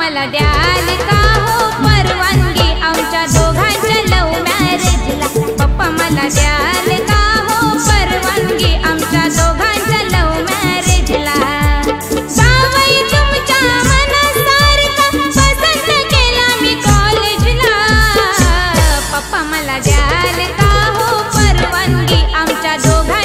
मला द्याल का हो परवानगी आमच्या दोघांच्या लव्ह मॅरेजला? पप्पा मला द्याल का हो परवानगी आमच्या दोघांच्या लव्ह मॅरेजला? जावई तुमच्या मनासारखा पसंत केला मी कॉलेजला. पप्पा मला द्याल का हो परवानगी आमच्या दोघांच्या